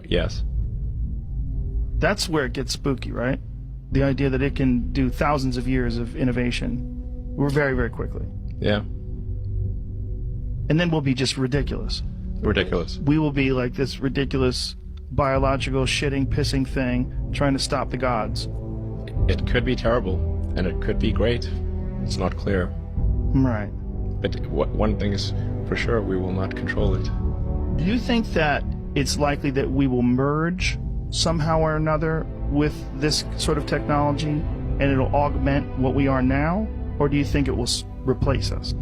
Yes. That's where it gets spooky, right? The idea that it can do thousands of years of innovation very, very quickly. Yeah. And then we'll be just ridiculous. Ridiculous. We will be like this ridiculous biological shitting, pissing thing trying to stop the gods. It could be terrible, and it could be great. It's not clear. Right. But one thing is for sure, we will not control it. Do you think that it's likely that we will merge somehow or another with this sort of technology and it'll augment what we are now? Or do you think it will replace us?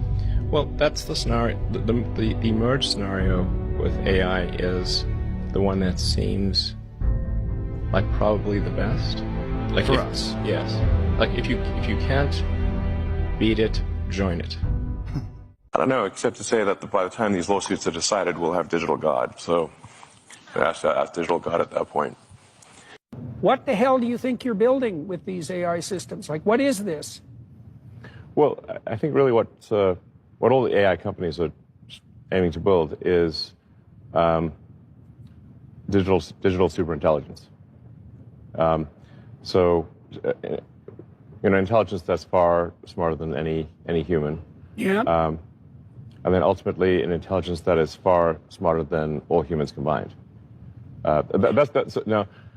Well, that's the scenario. The merge scenario with AI is the one that seems like probably the best. Like for us. Yes. Like if you can't beat it, join it. I don't know, except to say that by the time these lawsuits are decided, we'll have digital God. So ask digital God at that point. What the hell do you think you're building with these AI systems? Like, what is this? Well, I think really what all the AI companies are aiming to build is digital superintelligence. Intelligence that's far smarter than any human. Yeah. And then ultimately an intelligence that is far smarter than all humans combined. Now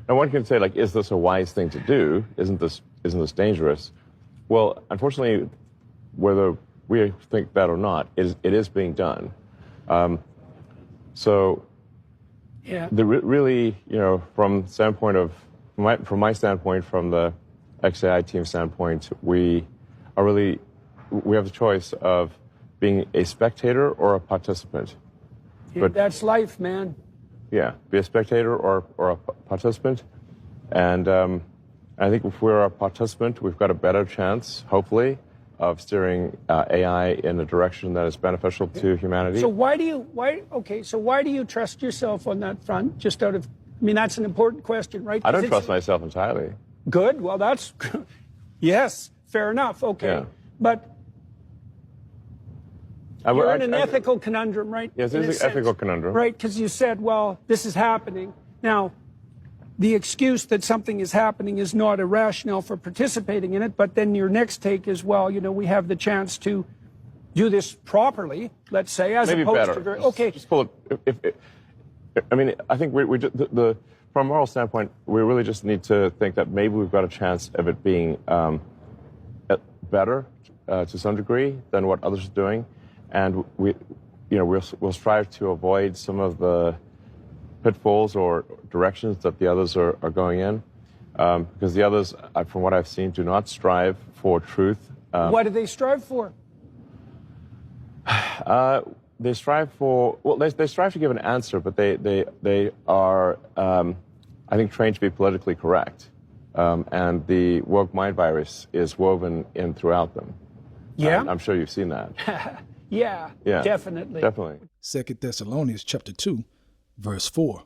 one can say, like, is this a wise thing to do? Isn't this dangerous? Well, unfortunately, whether we think that or not, it is being done. Yeah. Really, from my standpoint, from the XAI team standpoint, we have the choice of being a spectator or a participant. But that's life, man. Yeah, be a spectator or a participant. And I think if we're a participant, we've got a better chance, hopefully, of steering AI in a direction that is beneficial to humanity. So why do you trust yourself on that front? Just out of, that's an important question, right? I don't trust myself entirely. Good. Well, that's, yes, fair enough. Okay. Yeah. But you're in an ethical conundrum, right? Yes, it's an ethical conundrum. Right, because you said, well, this is happening. Now, the excuse that something is happening is not a rationale for participating in it, but then your next take is, well, we have the chance to do this properly, let's say, as maybe opposed better. to... Okay. Just pull it. I think from a moral standpoint, we really just need to think that maybe we've got a chance of it being better to some degree than what others are doing. And we'll strive to avoid some of the pitfalls or directions that the others are going in, because the others, from what I've seen, do not strive for truth. What do they strive for? They strive for, they strive to give an answer, but they are, I think, trained to be politically correct. And the woke mind virus is woven in throughout them. Yeah. I'm sure you've seen that. Yeah, definitely. Definitely. 2 Thessalonians chapter 2, verse 4.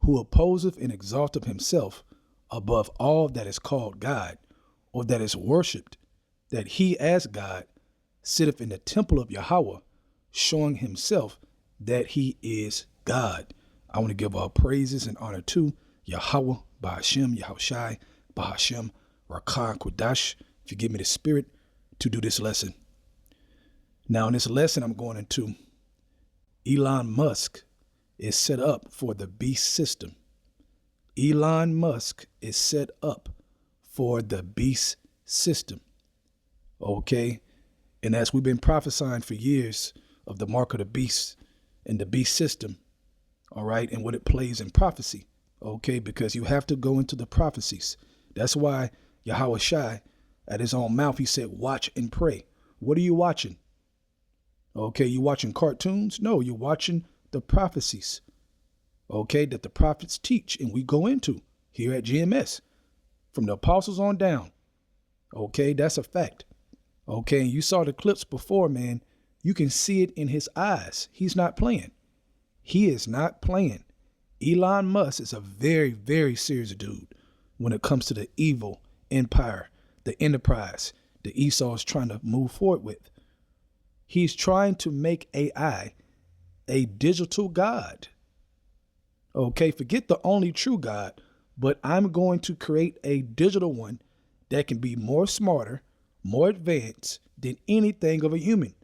Who opposeth and exalteth himself above all that is called God, or that is worshipped, that he as God sitteth in the temple of YAHAWAH, showing himself that he is God. I want to give all praises and honor to YAHAWAH, BAHASHAM, YAHAWASHI, BAHASHAM, RAWCHAA, QADASH, if you give me the spirit to do this lesson. Now, in this lesson, I'm going into Elon Musk is set up for the Beast system. Elon Musk is set up for the Beast system. Okay? And as we've been prophesying for years of the mark of the beast and the Beast system, all right, and what it plays in prophecy, okay, because you have to go into the prophecies. That's why YAHAWASHI, at his own mouth, he said, watch and pray. What are you watching? Okay, you watching cartoons? No, you're watching the prophecies, okay, that the prophets teach and we go into here at GMS from the apostles on down. Okay, that's a fact. Okay, and you saw the clips before, man. You can see it in his eyes. He's not playing. He is not playing. Elon Musk is a very, very serious dude when it comes to the evil empire, the enterprise that Esau is trying to move forward with. He's trying to make AI a digital god. Okay, forget the only true God, but I'm going to create a digital one that can be more smarter, more advanced than anything of a human.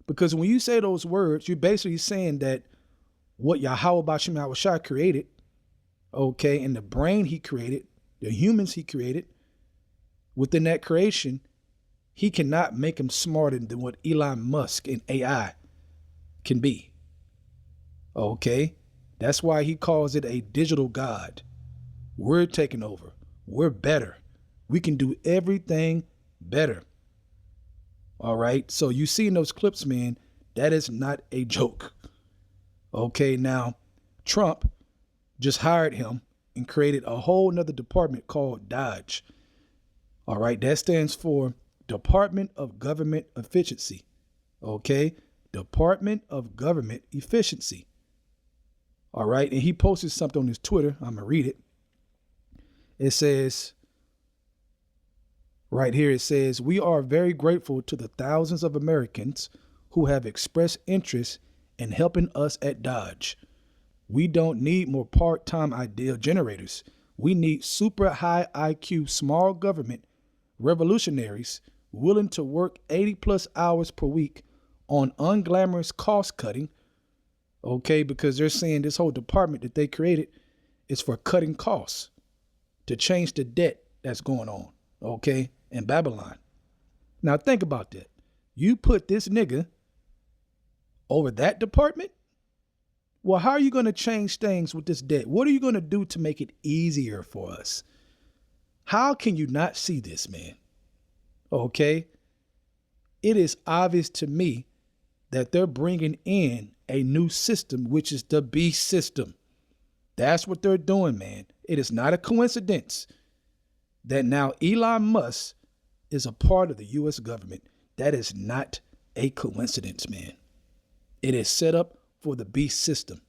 Because when you say those words, you're basically saying that what YAHAWASHI created, okay, and the brain he created, the humans he created, within that creation, he cannot make them smarter than what Elon Musk and AI can be. Okay, that's why he calls it a digital God. We're taking over. We're better. We can do everything better. All right, so you see in those clips, man, that is not a joke. Okay, now Trump just hired him and created a whole nother department called DOGE. All right, that stands for Department of Government Efficiency. Okay, Department of Government Efficiency. All right, and he posted something on his Twitter. I'm gonna read it. It says, right here, it says, "We are very grateful to the thousands of Americans who have expressed interest in helping us at Dodge. We don't need more part-time idea generators. We need super high IQ small government revolutionaries willing to work 80 plus hours per week on unglamorous cost cutting." Okay, because they're saying this whole department that they created is for cutting costs to change the debt that's going on, okay, in Babylon. Now think about that. You put this nigga over that department? Well, how are you going to change things with this debt? What are you going to do to make it easier for us? How can you not see this, man? Okay, it is obvious to me that they're bringing in a new system, which is the Beast system. That's what they're doing, man. It is not a coincidence that now Elon Musk is a part of the U.S. government. That is not a coincidence, man. It is set up for the Beast system.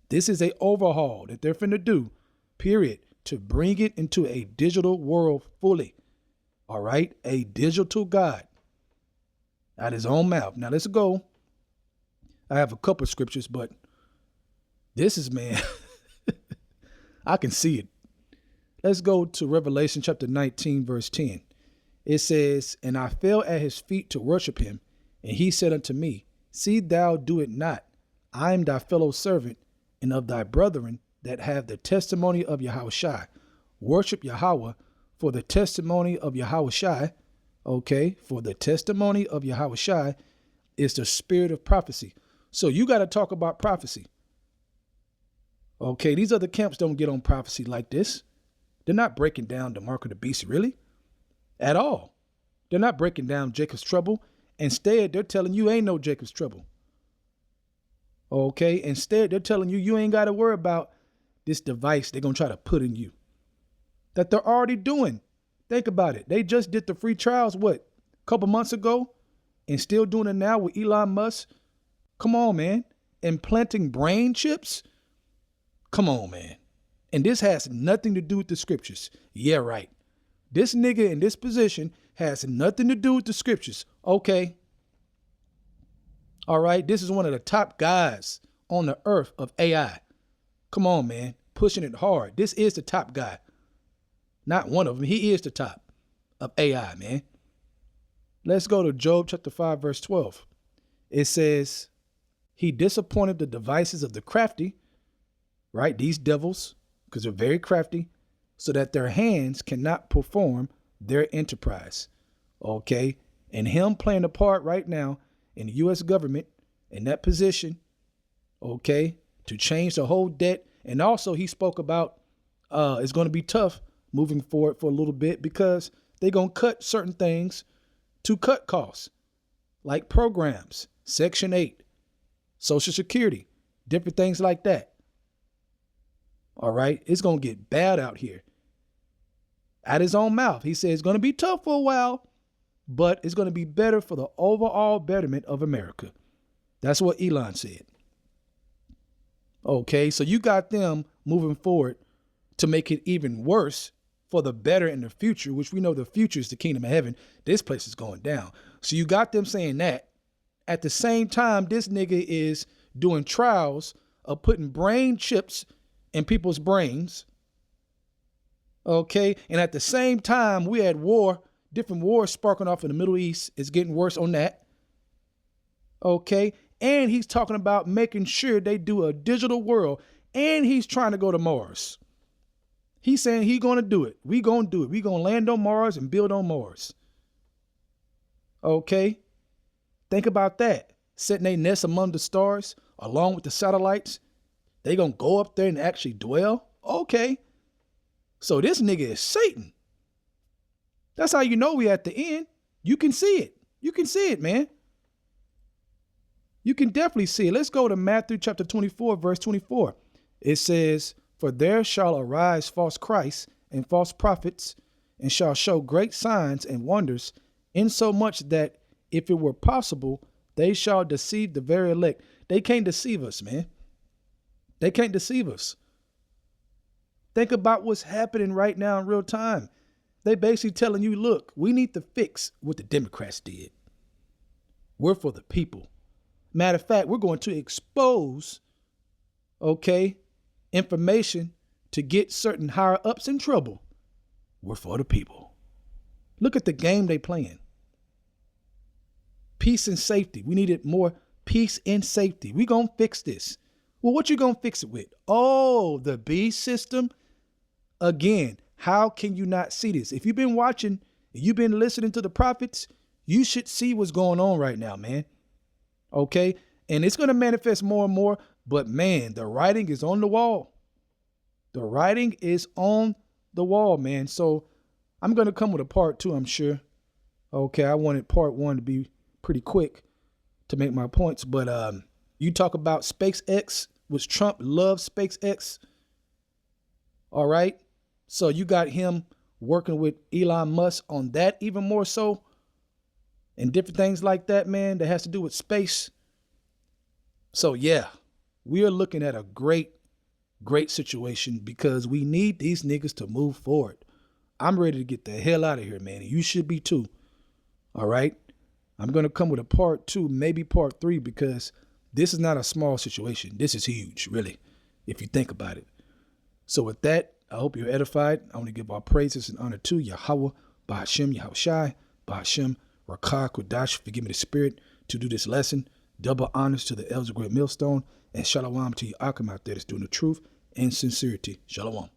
This is a overhaul that they're finna do, period, to bring it into a digital world fully. All right, a digital God out his own mouth. Now let's go. I have a couple of scriptures, but this is, man, I can see it. Let's go to Revelation chapter 19, verse 10. It says, "And I fell at his feet to worship him. And he said unto me, See thou do it not. I am thy fellow servant and of thy brethren that have the testimony of YAHAWASHI. Worship Yahweh, for the testimony of YAHAWASHI." Okay, for the testimony of YAHAWASHI is the spirit of prophecy. So you got to talk about prophecy. Okay, these other camps don't get on prophecy like this. They're not breaking down the mark of the beast, really, at all. They're not breaking down Jacob's trouble. Instead, they're telling you ain't no Jacob's trouble. Okay, instead, they're telling you you ain't got to worry about this device they're going to try to put in you that they're already doing. Think about it. They just did the free trials, what, a couple months ago, and still doing it now with Elon Musk. Come on, man. Implanting brain chips. Come on, man. And this has nothing to do with the scriptures. Yeah, right. This nigga in this position has nothing to do with the scriptures. Okay. All right. This is one of the top guys on the earth of AI. Come on, man. Pushing it hard. This is the top guy. Not one of them. He is the top of AI, man. Let's go to Job chapter 5, verse 12. It says, "He disappointed the devices of the crafty," right? These devils, because they're very crafty, "so that their hands cannot perform their enterprise." Okay. And him playing a part right now in the U.S. government in that position, okay, to change the whole debt. And also he spoke about it's going to be tough moving forward for a little bit because they're going to cut certain things to cut costs, like programs, Section 8, Social Security, different things like that. All right. It's going to get bad out here. At his own mouth, he says it's going to be tough for a while, but it's going to be better for the overall betterment of America. That's what Elon said. Okay. So you got them moving forward to make it even worse for the better in the future, which we know the future is the kingdom of heaven. This place is going down. So you got them saying that. At the same time, this nigga is doing trials of putting brain chips in people's brains. Okay. And at the same time, we had war, different wars sparking off in the Middle East. It's getting worse on that. Okay. And he's talking about making sure they do a digital world. And he's trying to go to Mars. He's saying he's going to do it. We're going to do it. We're going to land on Mars and build on Mars. Okay. Think about that. Setting a nest among the stars along with the satellites. They going to go up there and actually dwell. Okay. So this nigga is Satan. That's how you know we at the end. You can see it. You can see it, man. You can definitely see it. Let's go to Matthew chapter 24, verse 24. It says, "For there shall arise false Christs and false prophets, and shall show great signs and wonders, insomuch that if it were possible, they shall deceive the very elect." They can't deceive us, man. They can't deceive us. Think about what's happening right now in real time. They basically telling you, look, we need to fix what the Democrats did. We're for the people. Matter of fact, we're going to expose, okay, information to get certain higher ups in trouble. We're for the people. Look at the game they playing. Peace and safety. We needed more peace and safety. We gonna fix this. Well, what you gonna fix it with? Oh, the Beast system. Again, how can you not see this? If you've been watching, if you've been listening to the prophets, you should see what's going on right now, man. Okay? And it's gonna manifest more and more, but man, the writing is on the wall. The writing is on the wall, man. So I'm gonna come with a part 2, I'm sure. Okay, I wanted part 1 to be pretty quick to make my points, but you talk about SpaceX, which Trump loves SpaceX. All right. So you got him working with Elon Musk on that even more so, and different things like that, man, that has to do with space. So yeah, we are looking at a great situation because we need these niggas to move forward. I'm ready to get the hell out of here, man. And you should be too. All right. I'm going to come with a part 2, maybe part 3, because this is not a small situation. This is huge, really, if you think about it. So with that, I hope you're edified. I want to give all praises and honor to YAHAWAH, BAHASHAM, YAHAWASHI, BAHASHAM, RAWCHAA, QADASH. Forgive me the spirit to do this lesson. Double honors to the elders of Great Millstone, and shalom to you Akim out there that's doing the truth and sincerity. Shalom.